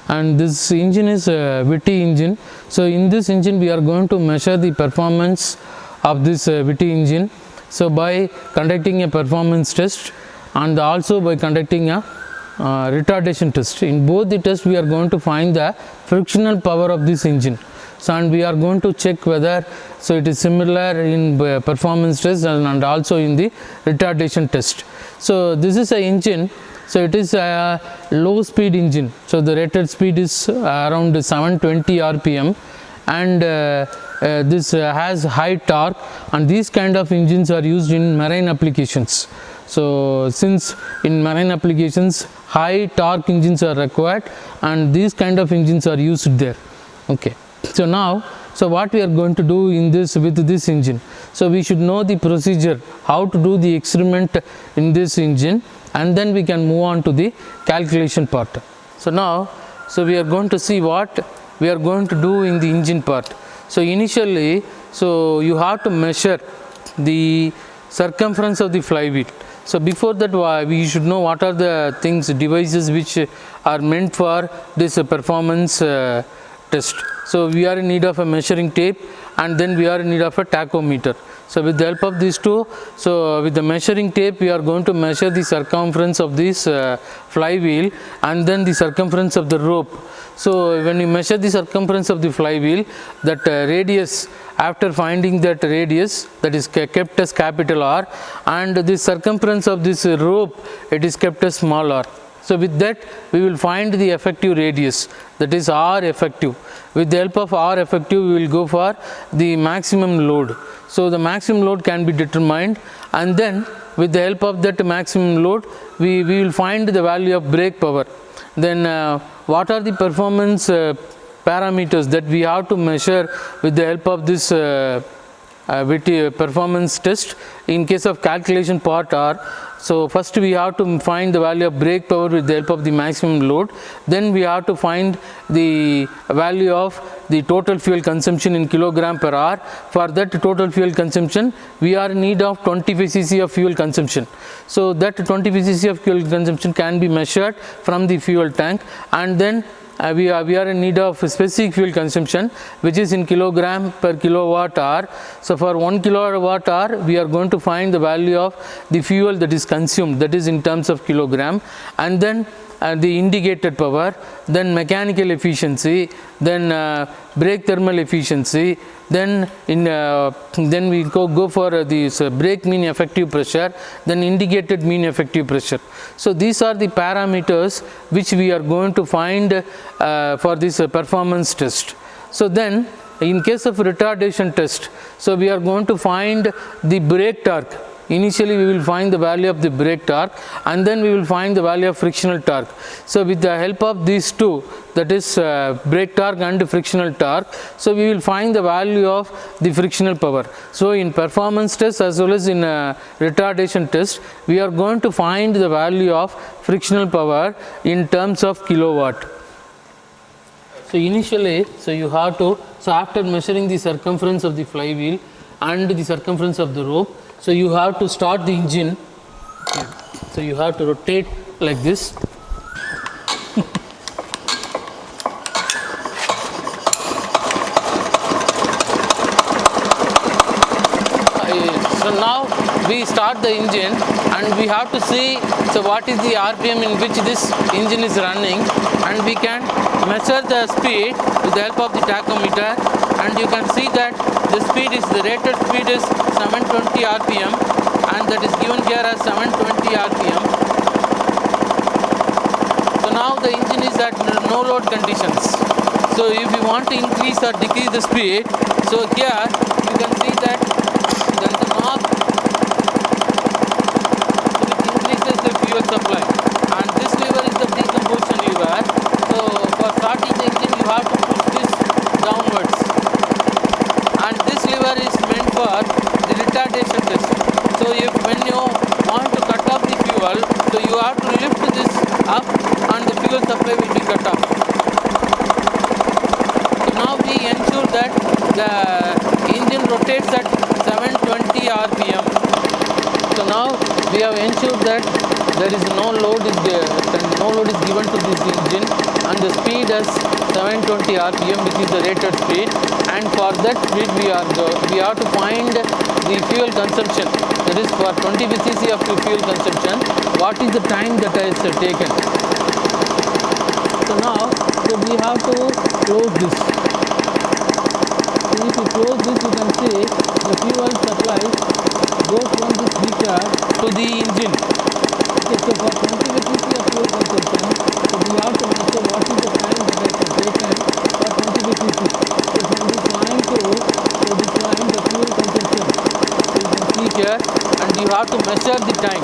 and this engine is a Wittie engine. So in this engine we are going to measure the performance of this Wittie engine. So by conducting a performance test and also by conducting a retardation test. In both the tests we are going to find the frictional power of this engine. So and we are going to check whether so it is similar in performance test and also in the retardation test. So this is a engine. So it is a low speed engine. So the rated speed is around 720 rpm, and this has high torque, and these kind of engines are used in marine applications. So since in marine applications high torque engines are required, and these kind of engines are used there. Okay. So now, so what we are going to do in this with this engine? So we should know the procedure, how to do the experiment in this engine, and then we can move on to the calculation part. So now, so we are going to see what we are going to do in the engine part. So initially, so you have to measure the circumference of the flywheel. So before that we should know what are the things, devices which are meant for this performance test. So we are in need of a measuring tape, and then we are in need of a tachometer. So with the help of these two, so with the measuring tape we are going to measure the circumference of this flywheel and then the circumference of the rope. So when you measure the circumference of the flywheel, that radius, after finding that radius, that is kept as capital R, and the circumference of this rope, it is kept as small r. So with that we will find the effective radius, that is R effective. With the help of R effective we will go for the maximum load. So the maximum load can be determined, and then with the help of that maximum load we will find the value of brake power. Then what are the performance parameters that we have to measure with the help of this performance test in case of calculation part are? So first we have to find the value of brake power with the help of the maximum load. Then we have to find the value of the total fuel consumption in kilogram per hour. For that total fuel consumption we are in need of 25 cc of fuel consumption. So that 25 cc of fuel consumption can be measured from the fuel tank, and then we are in need of specific fuel consumption, which is in kilogram per kilowatt hour. So for 1 kilowatt hour we are going to find the value of the fuel that is consumed, that is in terms of kilogram, and then the indicated power, then mechanical efficiency, then brake thermal efficiency, then then we go for this brake mean effective pressure, then indicated mean effective pressure. So these are the parameters which we are going to find for this performance test. So then in case of retardation test, so we are going to find the brake torque. Initially we will find the value of the brake torque, and then we will find the value of frictional torque. So with the help of these two, that is brake torque and frictional torque, so we will find the value of the frictional power. So in performance test as well as in retardation test, we are going to find the value of frictional power in terms of kilowatt. So initially, so you have to, so after measuring the circumference of the flywheel and the circumference of the rope, so you have to start the engine. So you have to rotate like this. So now we start the engine, and we have to see so what is the RPM in which this engine is running, and we can measure the speed with the help of the tachometer, and you can see that the speed is, the rated speed is 720 rpm, and that is given here as 720 rpm. So now the engine is at no load conditions. So if you want to increase or decrease the speed, so here you can see that there is a knob which increases the fuel supply, and this lever is the decomposition lever. So for starting the engine you have to push this downwards, and this lever is meant for the retardation test. So if when you want to cut off the fuel, so you have to lift this up and the fuel supply will be cut off. So now we ensure that the engine rotates at 720 rpm. So now we have ensured that there is no load is given to this engine, and the speed as 720 rpm, which is the rated speed, and for that speed we have to find the fuel consumption, that is for 20 cc of fuel consumption, what is the time that is taken. So now we have to close this. So if you close this, you can see the fuel supply goes from this beaker to the engine. Okay, so for 20 cc of fuel consumption, so we have to measure what is the time that is taken for 20 cc. So from this point to this point, the fuel consumption. So you can see here, and you have to measure the time.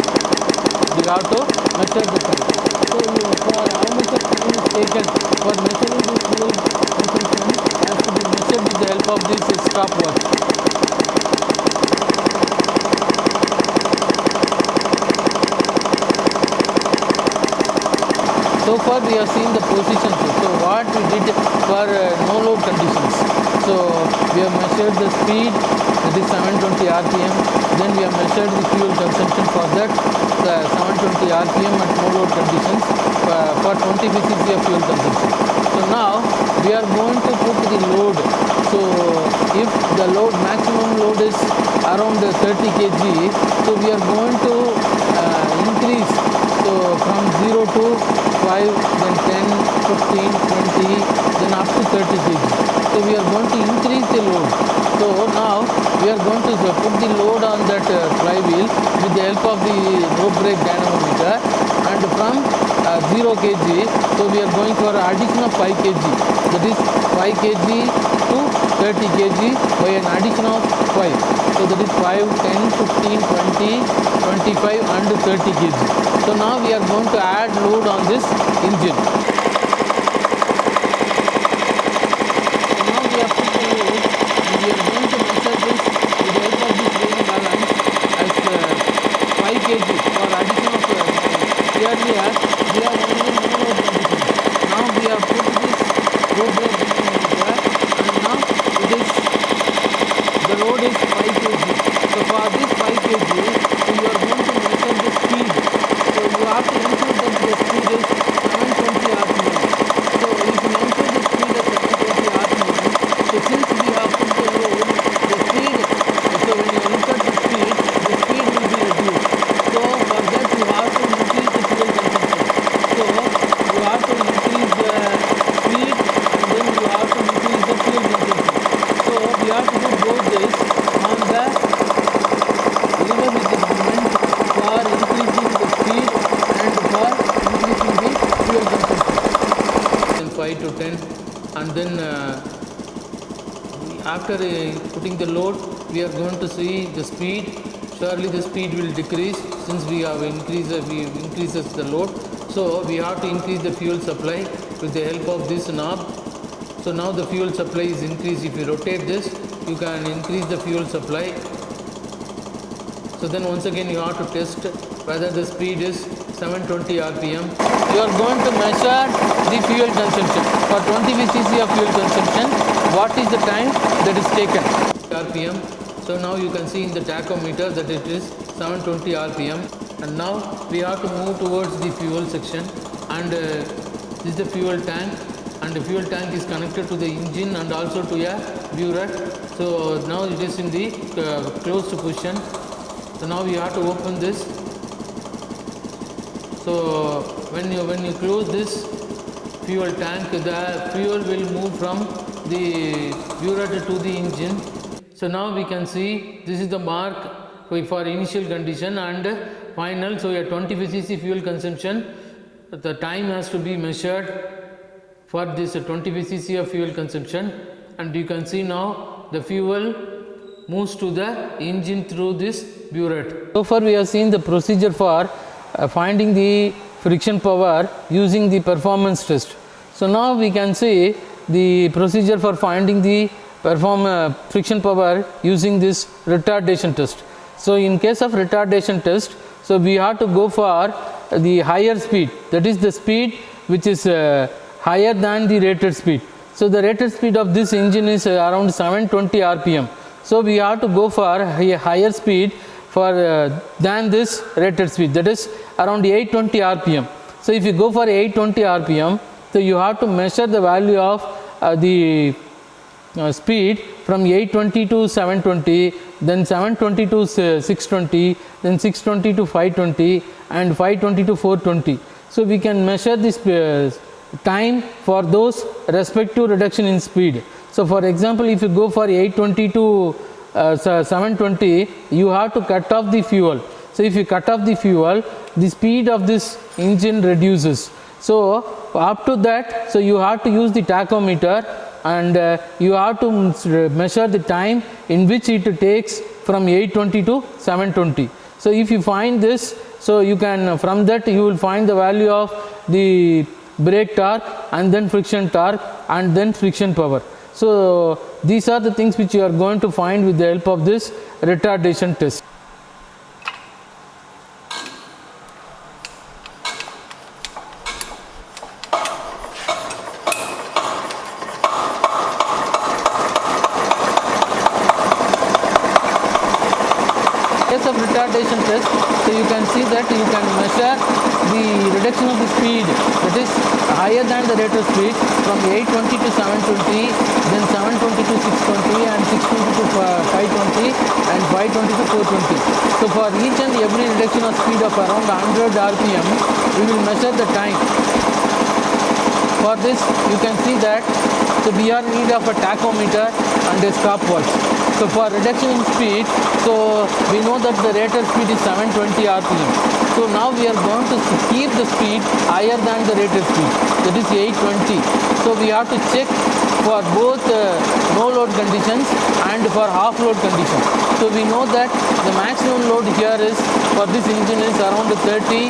You have to measure the time. So for how much of time is taken for measuring this fuel consumption has to be measured with the help of this stopwatch. So far we have seen the positions. So what we did for no load conditions. So we have measured the speed, that is 720 rpm. Then we have measured the fuel consumption for that, the 720 rpm at no load conditions for 20 cc of fuel consumption. So now we are going to put the load. So if the load, maximum load is around 30 kg, so we are going to increase. So from 0 to 5, then 10, 15, 20, then up to 30 kg. So we are going to increase the load. So now we are going to put the load on that flywheel with the help of the rope brake dynamometer, and from 0 kg, so we are going for addition of 5 kg, that is 5 kg to 30 kg by an addition of 5. So that is 5, 10, 15, 20, 25 and 30 kg. So now we are going to add load on this engine. So now we have put the load, and we are going to measure this with the help of this weighing balance as 5 kg for addition of earlier we have only no load condition. Now we have put this rope brake dynamometer, and now it is, the load is 5 kg. So for this 5 kg, so you are going to measure the speed. So you have to ensure that the speed is 720 rpm. So if you ensure the speed is 720 rpm, so since we have put the load, the speed, so when you enter the speed will be reduced. So for that you have to increase the fuel consumption. So you have to increase the speed, and then you have to increase the fuel consumption. So we have to do both this on the lever with the movement for increasing the speed and for increasing the fuel consumption. 5 to 10, and then after putting the load, we are going to see the speed. Surely the speed will decrease since we have increases the load. So we have to increase the fuel supply with the help of this knob. So now the fuel supply is increased. If you rotate this, you can increase the fuel supply. So then once again you have to test whether the speed is 720 rpm. You are going to measure the fuel consumption. For 20 cc of fuel consumption, what is the time that is taken? rpm. So now you can see in the tachometer that it is 720 rpm. And now we have to move towards the fuel section, and this is the fuel tank, and the fuel tank is connected to the engine and also to a burette. So now it is in the closed position. So now we have to open this. So when you close this fuel tank, the fuel will move from the burette to the engine. So now we can see this is the mark for initial condition and final. So a 20 cc fuel consumption, the time has to be measured for this 20 cc of fuel consumption, and you can see now the fuel moves to the engine through this burette. So far we have seen the procedure for finding the friction power using the performance test. So now we can see the procedure for finding the friction power using this retardation test. So in case of retardation test, so we have to go for the higher speed, that is the speed which is higher than the rated speed. So the rated speed of this engine is around 720 rpm. So we have to go for a higher speed for than this rated speed, that is around 820 rpm. So if you go for 820 rpm, So you have to measure the value of the speed from 820 to 720, then 720 to 620, then 620 to 520, and 520 to 420. So we can measure this time for those respective reduction in speed. So for example, if you go for 820 to 720, you have to cut off the fuel. So if you cut off the fuel, the speed of this engine reduces. So up to that, so you have to use the tachometer, and you have to measure the time in which it takes from 820 to 720. So if you find this, so you can, from that you will find the value of the brake torque, and then friction torque, and then friction power. So these are the things which you are going to find with the help of this retardation test. Of retardation test, so you can see that you can measure the reduction of the speed, that is higher than the rate of speed, from 820 to 720, then 720 to 620, and 620 to 520, and 520 to 420. So for each and every reduction of speed of around 100 rpm, we will measure the time. For this you can see that, so we are in need of a tachometer and a stopwatch. So for reduction in speed, so we know that the rated speed is 720 rpm. So now we are going to keep the speed higher than the rated speed, that is 820. So we have to check for both no load conditions and for half load condition. So we know that the maximum load here is, for this engine, is around 32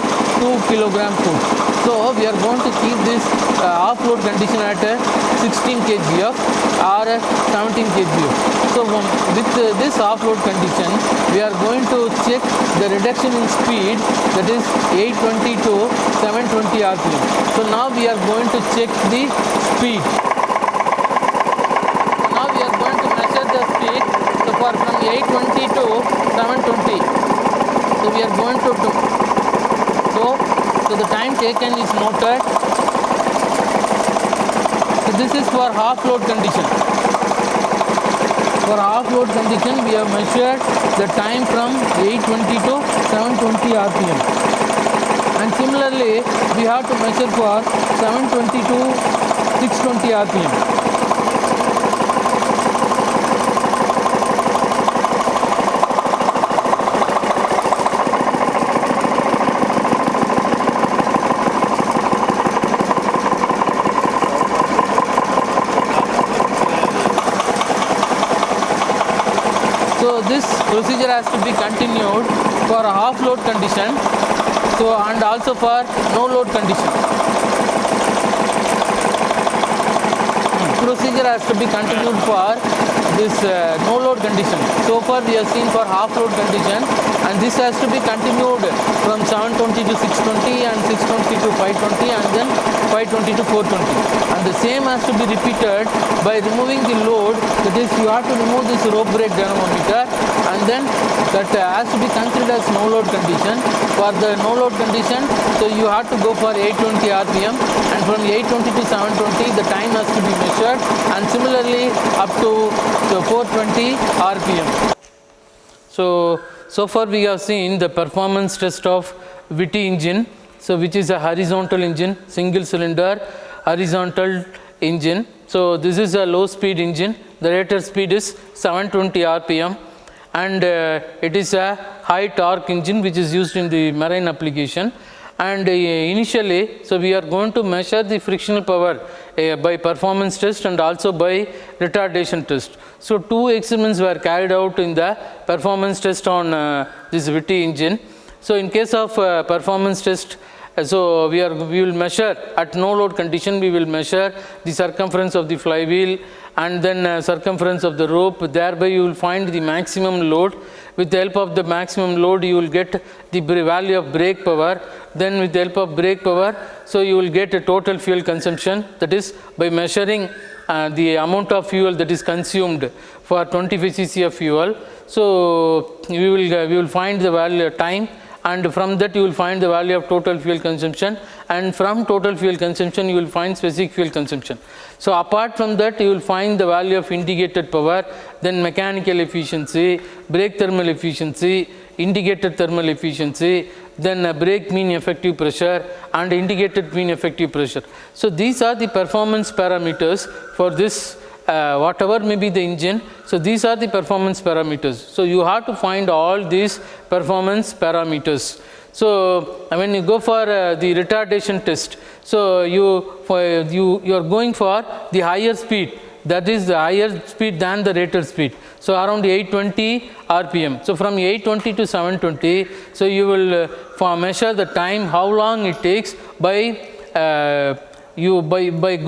kilogram force. So we are going to keep this half load condition at 16 kgf or 17 kgf. So with this half load condition, we are going to check the reduction in speed, that is 820 to 720 rpm. So now we are going to check the speed. So now we are going to measure the speed. So for from 820 to 720, so we are going to do. So the time taken is noted. So this is for half load condition. For half load condition, we have measured the time from 820 to 720 rpm. And similarly, we have to measure for 720 to 620 rpm. So this procedure has to be continued for a half load condition, so and also for no load condition. Procedure has to be continued for this no load condition. So far we have seen for half load condition, and this has to be continued from 720 to 620 and 620 to 520 and then 520 to 420. And the same has to be repeated by removing the load, that is you have to remove this rope brake dynamometer, and then that has to be considered as no load condition. For the no load condition, so you have to go for 820 rpm, and from 820 to 720 the time has to be measured, and similarly up to 420 rpm. So far we have seen the performance test of Wittie engine, so which is a horizontal engine, single cylinder horizontal engine. So this is a low speed engine. The rated speed is 720 rpm, and it is a high torque engine which is used in the marine application. And initially, so we are going to measure the frictional power by performance test and also by retardation test. So two experiments were carried out in the performance test on this Wittie engine. So in case of performance test, so we will measure at no load condition, we will measure the circumference of the flywheel and then circumference of the rope. Thereby you will find the maximum load. With the help of the maximum load, you will get the value of brake power. Then with the help of brake power, so you will get a total fuel consumption, that is by measuring the amount of fuel that is consumed for 25 cc of fuel. So we will find the value time, and from that you will find the value of total fuel consumption, and from total fuel consumption you will find specific fuel consumption. So apart from that you will find the value of indicated power, then mechanical efficiency, brake thermal efficiency, indicated thermal efficiency, then brake mean effective pressure and indicated mean effective pressure. So these are the performance parameters for this whatever may be the engine. So these are the performance parameters. So you have to find all these performance parameters. So when you go for the retardation test, so you are going for the higher speed, that is the higher speed than the rated speed. So around 820 RPM. So from 820 to 720, so you will measure the time, how long it takes by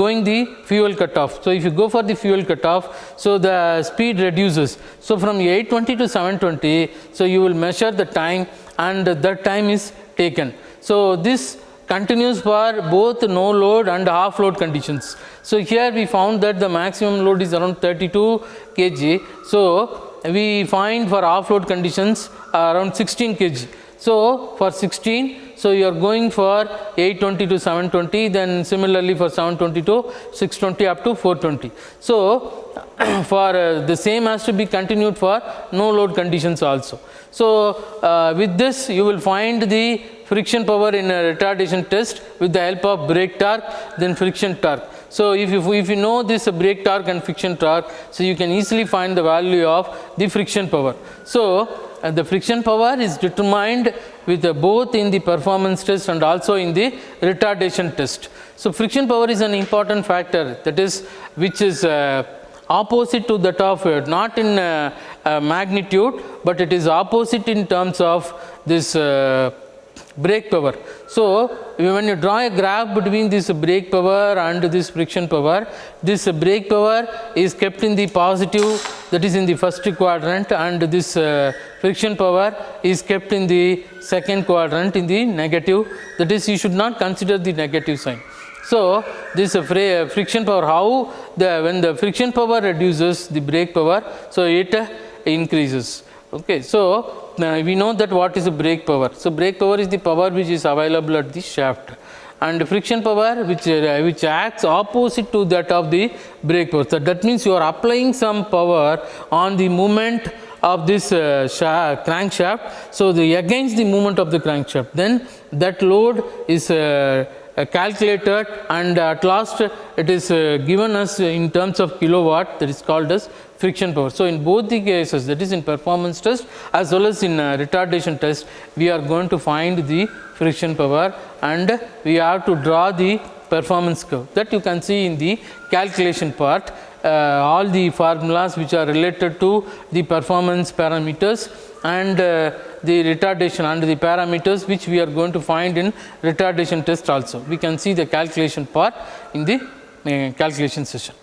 going the fuel cutoff. So if you go for the fuel cutoff, so the speed reduces. So from 820 to 720, so you will measure the time and that time is taken. So this continues for both no load and half load conditions. So here we found that the maximum load is around 32 kg. So we find for half load conditions around 16 kg. So for 16, so you are going for 820 to 720, then similarly for 720 to 620 up to 420. So for the same has to be continued for no load conditions also. So with this you will find the friction power in a retardation test with the help of brake torque, then friction torque. So if you know this brake torque and friction torque, so you can easily find the value of the friction power. So the friction power is determined with both in the performance test and also in the retardation test. So friction power is an important factor, that is which is opposite to that of not in magnitude, but it is opposite in terms of this brake power. So when you draw a graph between this brake power and this friction power, this brake power is kept in the positive, that is in the first quadrant, and this friction power is kept in the second quadrant in the negative, that is you should not consider the negative sign. So this friction power, how when the friction power reduces the brake power, so it increases. Okay, so we know that what is the brake power. So brake power is the power which is available at the shaft, and friction power which acts opposite to that of the brake power. So that means you are applying some power on the movement of this crankshaft, so against the movement of the crankshaft, then that load is calculated, and at last it is given us in terms of kilowatt, that is called as friction power. So in both the cases, that is in performance test as well as in retardation test, we are going to find the friction power, and we have to draw the performance curve, that you can see in the calculation part. All the formulas which are related to the performance parameters and the retardation and the parameters which we are going to find in retardation test also. We can see the calculation part in the calculation session.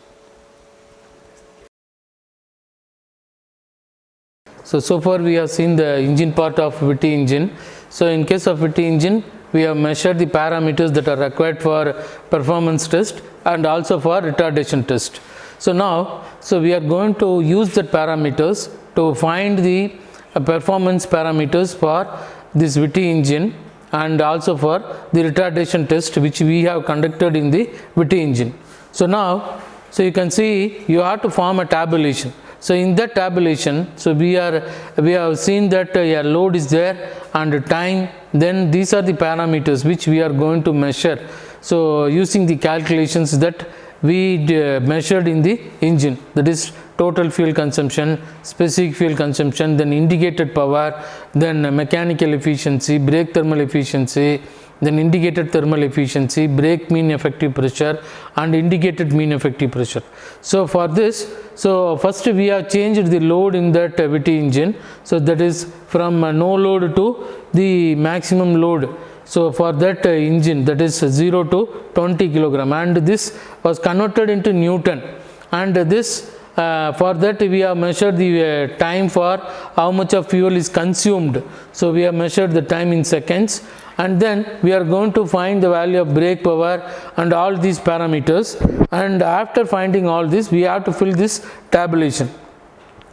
So far we have seen the engine part of Wittie engine. So in case of Wittie engine, we have measured the parameters that are required for performance test and also for retardation test. So now, we are going to use the parameters to find the performance parameters for this Wittie engine and also for the retardation test which we have conducted in the Wittie engine. So now, you can see you have to form a tabulation. So in that tabulation, we have seen that a load is there and time, then these are the parameters which we are going to measure. So using the calculations that we measured in the engine, that is total fuel consumption, specific fuel consumption, then indicated power, then mechanical efficiency, brake thermal efficiency, then indicated thermal efficiency, brake mean effective pressure and indicated mean effective pressure. So for this, first we have changed the load in that Wittie engine, so that is from no load to the maximum load. So for that engine, that is 0 to 20 kilogram, and this was converted into Newton, and this for that we have measured the time for how much of fuel is consumed. So we have measured the time in seconds, and then we are going to find the value of brake power and all these parameters, and after finding all this we have to fill this tabulation.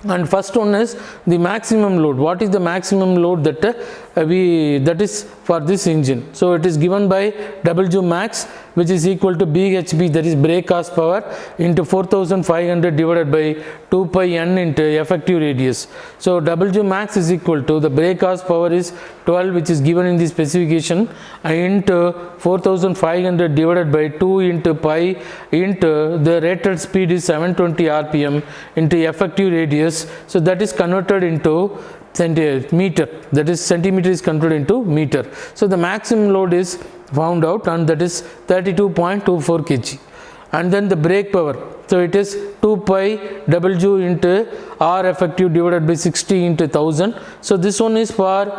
And first one is the maximum load. What is the maximum load that is for this engine? So it is given by W max, which is equal to BHP, that is brake horsepower, into 4500 divided by 2 pi n into effective radius. So W max is equal to the brake horsepower is 12, which is given in the specification, into 4500 divided by 2 into pi into the rated speed is 720 rpm into effective radius. So that is converted into centimeter, that is centimeter is converted into meter. So the maximum load is found out, and that is 32.24 kg. And then the brake power, so it is 2 pi W into R effective divided by 60 into 1000. So this one is for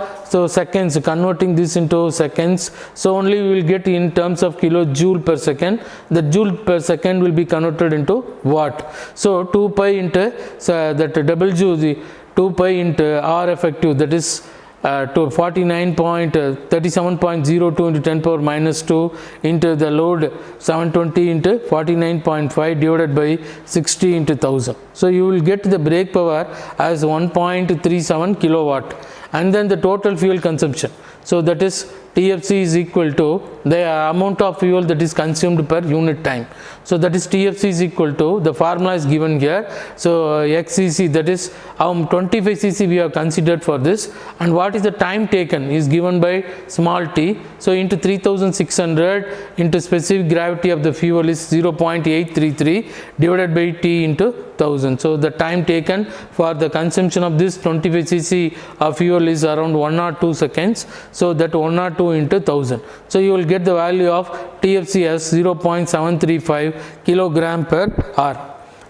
seconds, converting this into seconds. So only we will get in terms of kilojoule per second. The joule per second will be converted into watt. So 2 pi into that W, the 2 pi into R effective, that is to 37.02 into 10 power minus 2 into the load 720 into 49.5 divided by 60 into 1000. So you will get the brake power as 1.37 kilowatt. And then the total fuel consumption, so that is TFC is equal to the amount of fuel that is consumed per unit time. So that is TFC is equal to, the formula is given here. So XCC, that is 25 cc we have considered for this, and what is the time taken is given by small t. So into 3600 into specific gravity of the fuel is 0.833 divided by t into 1000. So the time taken for the consumption of this 25 cc of fuel is around 102 seconds. So that 102 into 1000. So you will get the value of TFC as 0.735 kilogram per hour.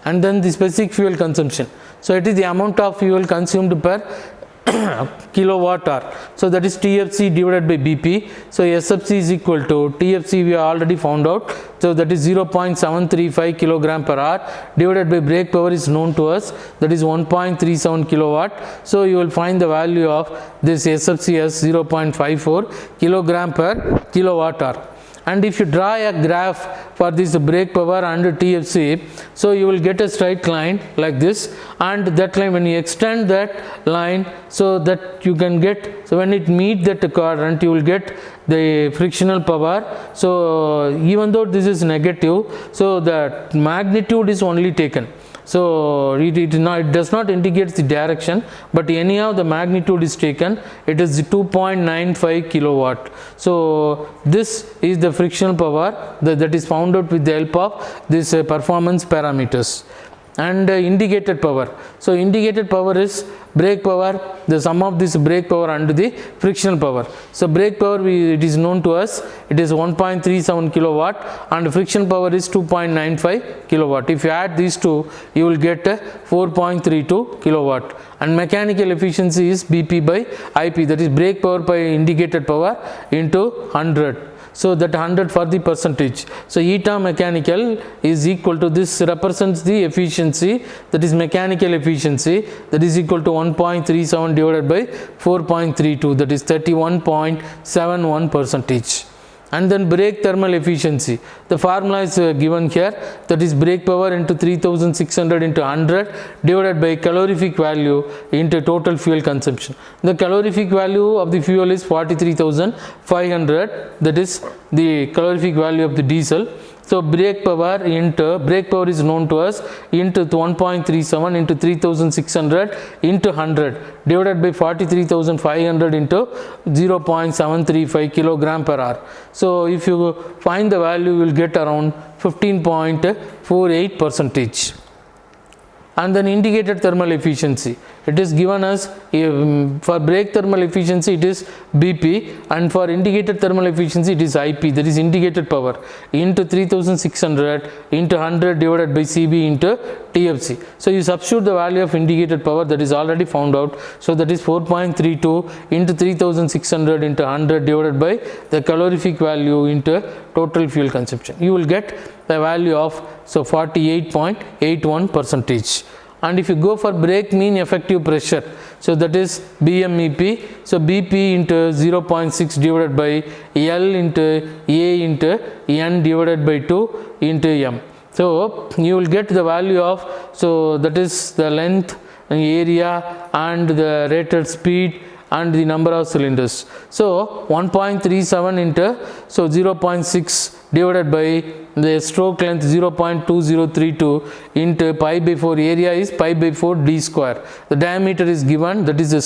And then the specific fuel consumption, so it is the amount of fuel consumed per kilowatt hour. So that is TFC divided by BP. So SFC is equal to TFC, we have already found out. So that is 0.735 kilogram per hour divided by brake power is known to us, that is 1.37 kilowatt. So you will find the value of this SFC as 0.54 kilogram per kilowatt hour. And if you draw a graph for this brake power and TFC, so you will get a straight line like this, and that line, when you extend that line, so that you can get, so when it meet that quadrant, you will get the frictional power. So even though this is negative, so the magnitude is only taken. So it does not indicate the direction, but anyhow the magnitude is taken. It is 2.95 kilowatt. So this is the frictional power that is found out with the help of this performance parameters. And indicated power, so indicated power is brake power, the sum of this brake power and the frictional power. So brake power, it is known to us, it is 1.37 kilowatt, and friction power is 2.95 kilowatt. If you add these two, you will get 4.32 kilowatt. And mechanical efficiency is BP by IP, that is brake power by indicated power into 100. So that 100 for the percentage. So eta mechanical is equal to, this represents the efficiency, that is mechanical efficiency, that is equal to 1.37 divided by 4.32, that is 31.71 percentage. And then brake thermal efficiency, the formula is given here, that is brake power into 3600 into 100 divided by calorific value into total fuel consumption. The calorific value of the fuel is 43,500, that is the calorific value of the diesel. So brake power is known to us into 1.37 into 3600 into 100 divided by 43,500 into 0.735 kilogram per hour. So if you find the value, you will get around 15.48 percentage. And then indicated thermal efficiency, it is given as, for brake thermal efficiency it is BP, and for indicated thermal efficiency it is IP, that is indicated power, into 3600 into 100 divided by CB into TFC. So you substitute the value of indicated power, that is already found out. So that is 4.32 into 3600 into 100 divided by the calorific value into total fuel consumption. You will get the value of 48.81 percentage. And if you go for brake mean effective pressure, so that is BMEP, so BP into 0.6 divided by L into A into N divided by 2 into M. So you will get the value of, so that is the length area and the rated speed and the number of cylinders. So 1.37 into 0.6 divided by the stroke length 0.2032 into pi by 4, area is pi by 4 d square. The diameter is given, that is the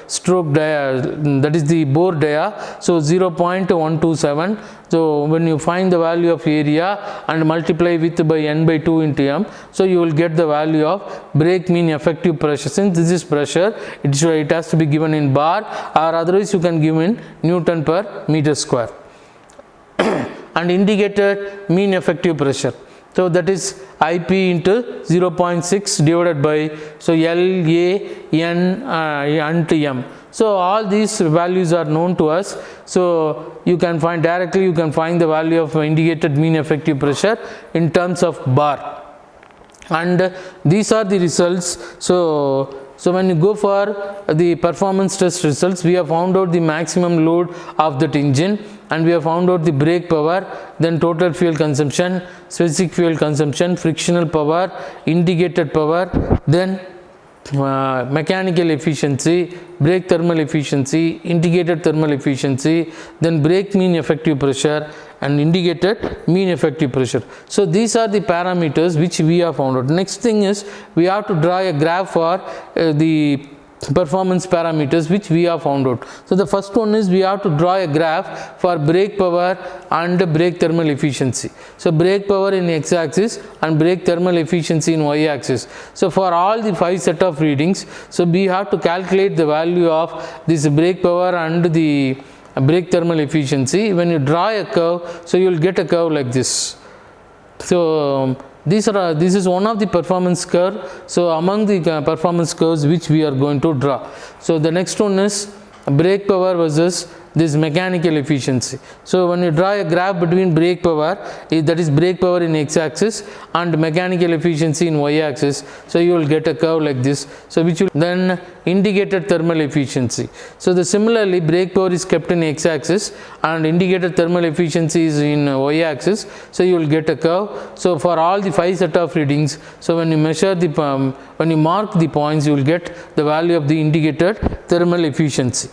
stroke dia, that is the bore dia, so 0.127. So when you find the value of area and multiply with by n by 2 into m, so you will get the value of brake mean effective pressure. Since this is pressure, it has to be given in bar, or otherwise you can give in Newton per meter square. And indicated mean effective pressure, so that is IP into 0.6 divided by LA N to M. So all these values are known to us, so you can find directly, you can find the value of indicated mean effective pressure in terms of bar, and these are the results. So when you go for the performance test results, we have found out the maximum load of that engine, and we have found out the brake power, then total fuel consumption, specific fuel consumption, frictional power, indicated power, then mechanical efficiency, brake thermal efficiency, indicated thermal efficiency, then brake mean effective pressure and indicated mean effective pressure. So these are the parameters which we have found out. Next thing is we have to draw a graph for the performance parameters which we have found out. So the first one is we have to draw a graph for brake power and brake thermal efficiency. So brake power in x-axis and brake thermal efficiency in y-axis. So for all the 5 set of readings, so we have to calculate the value of this brake power and the brake thermal efficiency. When you draw a curve, so you will get a curve like this. So this is one of the performance curve. So among the performance curves which we are going to draw. So the next one is brake power versus this mechanical efficiency. So when you draw a graph between brake power, that is brake power in x-axis and mechanical efficiency in y-axis, so you will get a curve like this. So which will then indicated thermal efficiency. So the similarly brake power is kept in x-axis and indicated thermal efficiency is in y-axis, so you will get a curve. So for all the 5 set of readings, so when you measure the when you mark the points, you will get the value of the indicated thermal efficiency.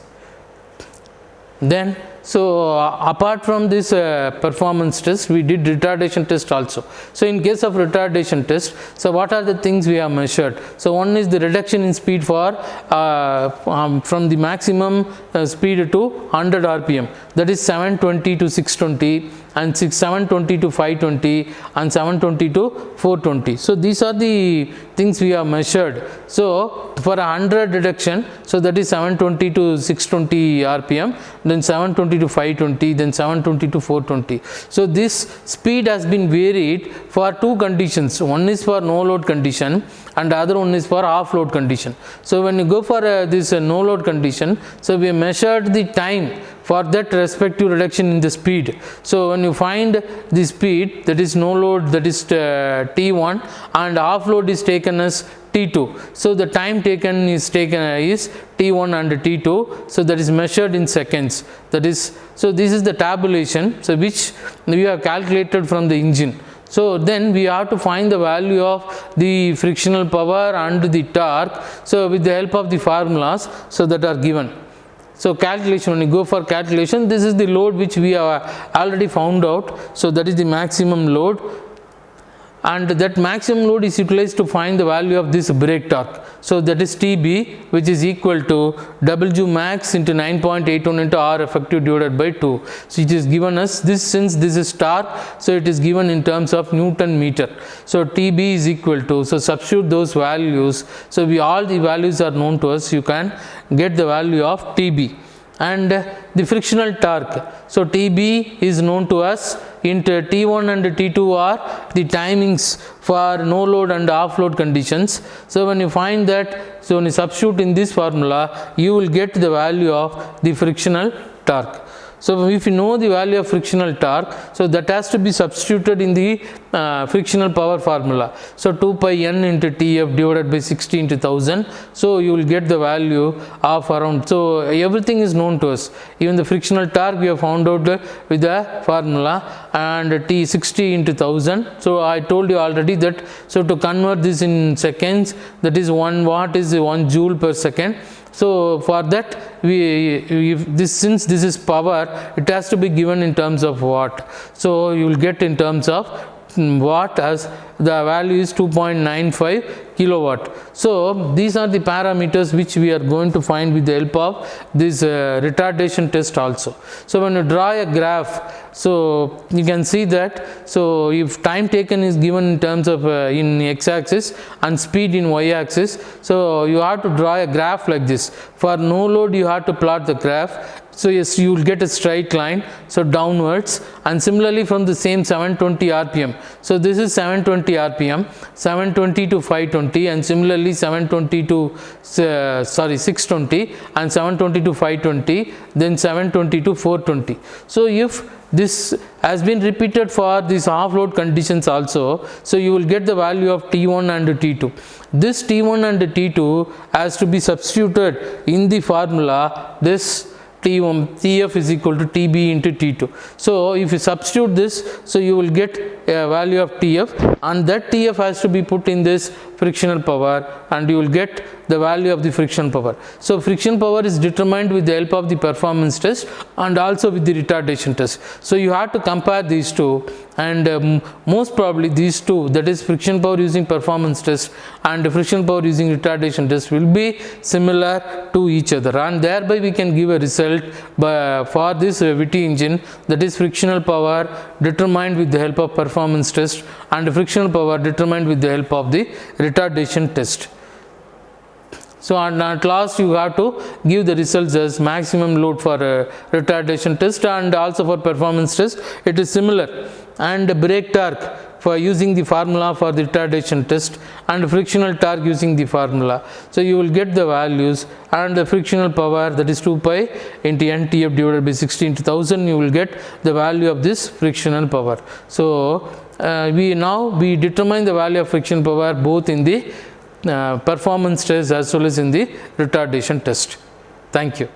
Then apart from this performance test, we did retardation test also. So in case of retardation test, so what are the things we have measured? So one is the reduction in speed for from the maximum speed to 100 rpm, that is 720 to 620 and 720 to 520 and 720 to 420. So these are the things we have measured. So for 100 reduction, so that is 720 to 620 rpm, then 720 to 520, then 720 to 420. So this speed has been varied for 2 conditions. One is for no load condition and the other one is for off load condition. So when you go for this no load condition, so we measured the time for that respective reduction in the speed. So when you find the speed, that is no load, that is T1, and off load is taken as T2. So the time taken is T1 and T2. So that is measured in seconds. That is, so this is the tabulation, so which we have calculated from the engine. So then we have to find the value of the frictional power and the torque, so with the help of the formulas, so that are given. So calculation, when you go for calculation, this is the load which we have already found out. So that is the maximum load, and that maximum load is utilized to find the value of this brake torque. So that is TB, which is equal to W max into 9.81 into R effective divided by 2. So it is given as this, since this is torque, so it is given in terms of Newton meter. So TB is equal to, so substitute those values. So all the values are known to us, you can get the value of TB. And the frictional torque, so TB is known to us. Into T1 and T2 are the timings for no load and off load conditions. So when you find that, so when you substitute in this formula, you will get the value of the frictional torque. So if you know the value of frictional torque, so that has to be substituted in the frictional power formula. So 2 pi n into Tf divided by 60 into 1000. So you will get the value of around, so everything is known to us. Even the frictional torque we have found out with the formula, and T 60 into 1000. So I told you already that, so to convert this in seconds, that is 1 watt is 1 joule per second. So for that, since this is power, it has to be given in terms of watt. So you will get in terms of watt, as the value is 2.95 kilowatt. So these are the parameters which we are going to find with the help of this retardation test also. So when you draw a graph, so you can see that, so if time taken is given in terms of in x-axis and speed in y-axis, so you have to draw a graph like this. For no load you have to plot the graph. So yes, you will get a straight line, so downwards, and similarly from the same 720 rpm. So this is 720 rpm, 720 to 520, and similarly 720 to 620, and 720 to 520, then 720 to 420. So if this has been repeated for these half load conditions also, so you will get the value of T1 and T2. This T1 and T2 has to be substituted in the formula. This Tf is equal to Tb into T2. So if you substitute this, so you will get a value of Tf, and that Tf has to be put in this frictional power, and you will get the value of the friction power. So friction power is determined with the help of the performance test and also with the retardation test. So you have to compare these two, and most probably these two, that is friction power using performance test and friction power using retardation test, will be similar to each other, and thereby we can give a result for this Wittie engine, that is frictional power determined with the help of performance test and frictional power determined with the help of the retardation test. So at last you have to give the results as maximum load for retardation test and also for performance test. It is similar, and brake torque for using the formula for the retardation test, and frictional torque using the formula. So you will get the values, and the frictional power, that is 2 pi into NTF divided by 60 into 1000, you will get the value of this frictional power. So we determine the value of friction power both in the performance test as well as in the retardation test. Thank you.